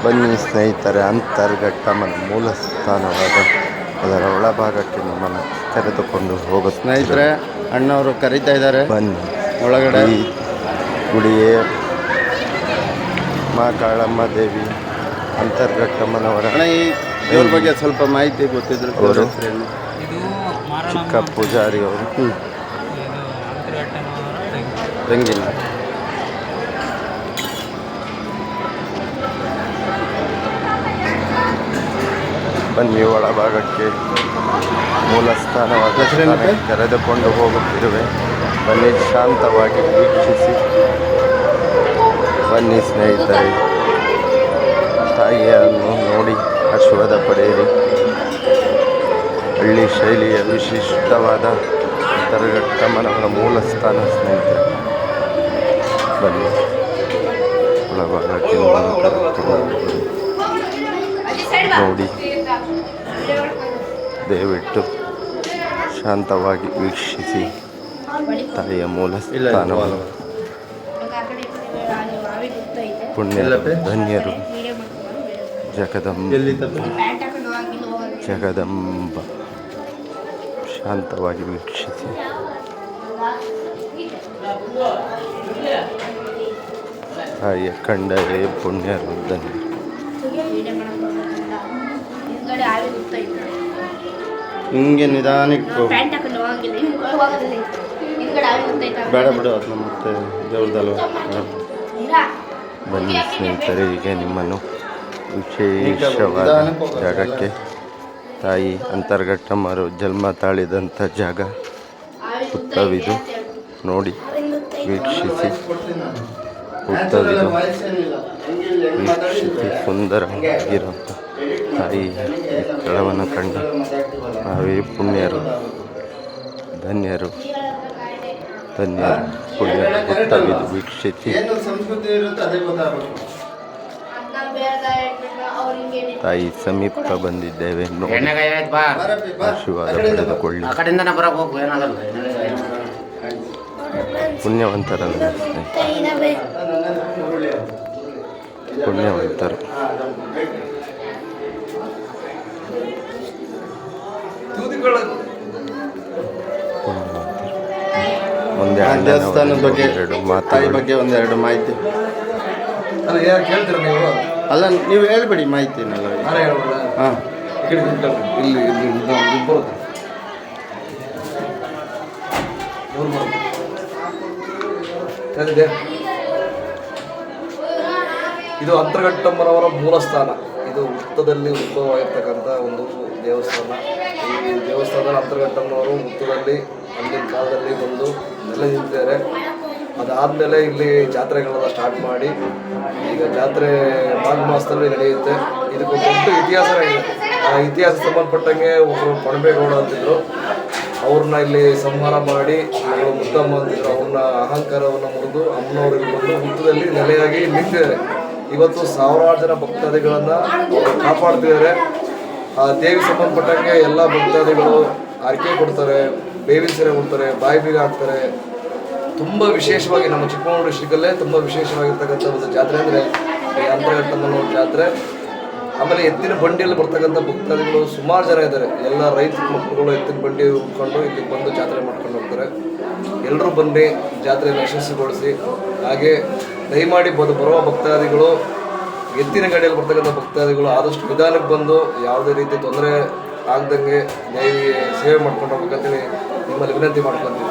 ಬನ್ನಿ ಸ್ನೇಹಿತರೆ, ಅಂತರ್ಘಟ್ಟಮ್ಮನ ಮೂಲ ಸ್ಥಾನವಾದ ಅದರ ಒಳಭಾಗಕ್ಕೆ ನಿಮ್ಮನ್ನು ಕರೆದುಕೊಂಡು ಹೋಗುತ್ತೆ. ಸ್ನೇಹಿತರೆ, ಅಣ್ಣವರು ಕರೀತಾ ಇದ್ದಾರೆ, ಬನ್ನಿ ಒಳಗಡೆ. ಈ ಗುಡಿಯೇ ಮಾ ಕಾಳಮ್ಮ ದೇವಿ ಅಂತರ್ಘಟ್ಟಮ್ಮನವರ. ಈ ದೇವ್ರ ಬಗ್ಗೆ ಸ್ವಲ್ಪ ಮಾಹಿತಿ ಗೊತ್ತಿದ್ರು. ಅವರು ಇದು ಚಿಕ್ಕ ಪೂಜಾರಿ ಅವರು. ರಂಗಿಲ್ಲ. ಬನ್ನಿ ಒಳಭಾಗಕ್ಕೆ ಮೂಲ ಸ್ಥಾನವಾದ ಕರೆದುಕೊಂಡು ಹೋಗುತ್ತಿರುವೆ. ಬನ್ನಿ ಶಾಂತವಾಗಿ ವೀಕ್ಷಿಸಿ. ಬನ್ನಿ ಸ್ನೇಹಿತರೆ, ತಾಯಿಯನ್ನು ನೋಡಿ ಆಶೀರ್ವಾದ ಪಡೆಯಿರಿ. ಹಳ್ಳಿ ಶೈಲಿಯ ವಿಶಿಷ್ಟವಾದ ಅಂತರ್ಘಟ್ಟಮ್ಮನವರ ಮೂಲ ಸ್ಥಾನ ಸ್ನೇಹಿತರೆ. ಬನ್ನಿ ಒಳಭಾಗಕ್ಕೆ ನೋಡಿ, ದಯವಿಟ್ಟು ಶಾಂತವಾಗಿ ವೀಕ್ಷಿಸಿ ತಾಯಿಯ ಮೂಲ ಸ್ಥಾನವನ್ನು. ಪುಣ್ಯ ಧನ್ಯರು ಜಗದಂಬ. ಶಾಂತವಾಗಿ ವೀಕ್ಷಿಸಿ. ತಾಯಿಯ ಕಂಡರೆ ಪುಣ್ಯರು ಧನ್ಯರು. ಹಿಂಗೆ ನಿಧಾನಕ್ಕೆ ಬೇಡ ಬಿಡು, ಅದನ್ನ ಮತ್ತೆ ದೇವ್ರದಲ್ವ. ಬನ್ನಿ ಸ್ನೇಹಿತರೆ, ಈಗ ನಿಮ್ಮನ್ನು ವಿಶೇಷವಾದ ಜಾಗಕ್ಕೆ, ತಾಯಿ ಅಂತರ್ಘಟ್ಟಮ್ಮರು ಜನ್ಮ ತಾಳಿದಂಥ ಜಾಗ ಹುತ್ತವಿದು ನೋಡಿ ವೀಕ್ಷಿಸಿ. ಹುತ್ತವಿದು ವೀಕ್ಷಿಸಿ ಸುಂದರವಾಗಿರುವಂಥ ತಾಯಿ ಸ್ಥಳವನ್ನು ಕಂಡು ನಾವೇ ಪುಣ್ಯರು ಧನ್ಯರು ಧನ್ಯರು ಪುಣ್ಯರು. ಹುತ್ತವಿದು ವೀಕ್ಷಿಸಿ ತಾಯಿ ಸಮೀಪ ಬಂದಿದ್ದೇವೆ. ನೋಡಿ ಆಶೀರ್ವಾದ ಪಡೆದುಕೊಳ್ಳಿ. ಪುಣ್ಯವಂತರಲ್ಲ ಪುಣ್ಯವಂತರು. ದೇವಸ್ಥಾನದ ಬಗ್ಗೆ, ತಾಯಿ ಬಗ್ಗೆ ಒಂದೆರಡು ಮಾಹಿತಿ. ಅಲ್ಲ, ನೀವು ಹೇಳ್ಬೇಡಿ ಮಾಹಿತಿನೆಲ್ಲ. ಹಾಂ, ಇಲ್ಲಿ ಇದು ಅಂತರ್ಘಟ್ಟಮ್ಮನವರ ಮೂಲ ಸ್ಥಾನ. ಇದು ಹುತ್ತದಲ್ಲಿ ಉದ್ಭವವಾಗಿರ್ತಕ್ಕಂಥ ಒಂದು ದೇವಸ್ಥಾನ. ಈ ದೇವಸ್ಥಾನದ ಅಂತರ್ಘಟ್ಟಮ್ಮನವರು ಹುತ್ತದಲ್ಲಿ ಅಂದಿನ ಕಾಲದಲ್ಲಿ ಬಂದು ನೆಲೆ ನಿಂತಿದ್ದಾರೆ. ಅದಾದಮೇಲೆ ಇಲ್ಲಿ ಜಾತ್ರೆಗಳೆಲ್ಲ ಸ್ಟಾರ್ಟ್ ಮಾಡಿ ಈಗ ಜಾತ್ರೆ ಮಾಘ ಮಾಸದಲ್ಲಿ ನಡೆಯುತ್ತೆ. ಇದಕ್ಕೊಂದು ದೊಡ್ಡ ಇತಿಹಾಸ ಇದೆ. ಆ ಇತಿಹಾಸ ಸಂಬಂಧಪಟ್ಟಂಗೆ ಒಬ್ಬರು ಕೊಣಬೇಗೌಡ ಅಂತಿದ್ರು. ಅವ್ರನ್ನ ಇಲ್ಲಿ ಸಂಹಾರ ಮಾಡಿ ಮುದ್ದಮ್ಮ ಅಂತಿದ್ರು. ಅವ್ರನ್ನ ಅಹಂಕಾರವನ್ನು ಮುರಿದು ಅಮ್ಮನವ್ರಿಗೆ ಬಂದು ಹುತ್ತದಲ್ಲಿ ನೆಲೆಯಾಗಿ ನಿಂತಿದ್ದಾರೆ. ಇವತ್ತು ಸಾವಿರಾರು ಜನ ಭಕ್ತಾದಿಗಳನ್ನು ಕಾಪಾಡ್ತಿದ್ದಾರೆ. ಆ ದೇವಿ ಸಂಬಂಧಪಟ್ಟಂಗೆ ಎಲ್ಲ ಭಕ್ತಾದಿಗಳು ಅರಿಕೆ ಕೊಡ್ತಾರೆ, ಬೇವಿನ ಸೀರೆ ಕೊಡ್ತಾರೆ, ಬಾಯಿ ಬೀಗ ಹಾಕ್ತಾರೆ. ತುಂಬ ವಿಶೇಷವಾಗಿ ನಮ್ಮ ಚಿಕ್ಕಮಗಳೂರು ಡಿಸ್ಟ್ರಿಕ್ಟಲ್ಲೇ ತುಂಬ ವಿಶೇಷವಾಗಿರ್ತಕ್ಕಂಥ ಒಂದು ಜಾತ್ರೆ ಅಂದರೆ ಈ ಅಂತರ್ಘಟ್ಟಮ್ಮನ ಜಾತ್ರೆ. ಆಮೇಲೆ ಎತ್ತಿನ ಬಂಡಿಯಲ್ಲಿ ಬರ್ತಕ್ಕಂಥ ಭಕ್ತಾದಿಗಳು ಸುಮಾರು ಜನ ಇದ್ದಾರೆ. ಎಲ್ಲ ರೈತ ಮಕ್ಕಳುಗಳು ಎತ್ತಿನ ಬಂಡಿ ಉಟ್ಕೊಂಡು ಇಲ್ಲಿಗೆ ಬಂದು ಜಾತ್ರೆ ಮಾಡ್ಕೊಂಡು ಹೋಗ್ತಾರೆ. ಎಲ್ಲರೂ ಬನ್ನಿ, ಜಾತ್ರೆಯನ್ನು ಯಶಸ್ವಿಗೊಳಿಸಿ. ಹಾಗೆ ದಯಮಾಡಿ ಬರುವ ಭಕ್ತಾದಿಗಳು, ಎತ್ತಿನ ಗಾಡಿಯಲ್ಲಿ ಬರ್ತಕ್ಕಂಥ ಭಕ್ತಾದಿಗಳು ಆದಷ್ಟು ನಿಧಾನಕ್ಕೆ ಬಂದು ಯಾವುದೇ ರೀತಿ ತೊಂದರೆ ಆಗದಂಗೆ ದೇವಿ ಸೇವೆ ಮಾಡ್ಕೊಂಡು ಹೋಗ್ಬೇಕಂತೇಳಿ ನಿಮ್ಮಲ್ಲಿ ವಿನಂತಿ ಮಾಡ್ಕೊತೀವಿ.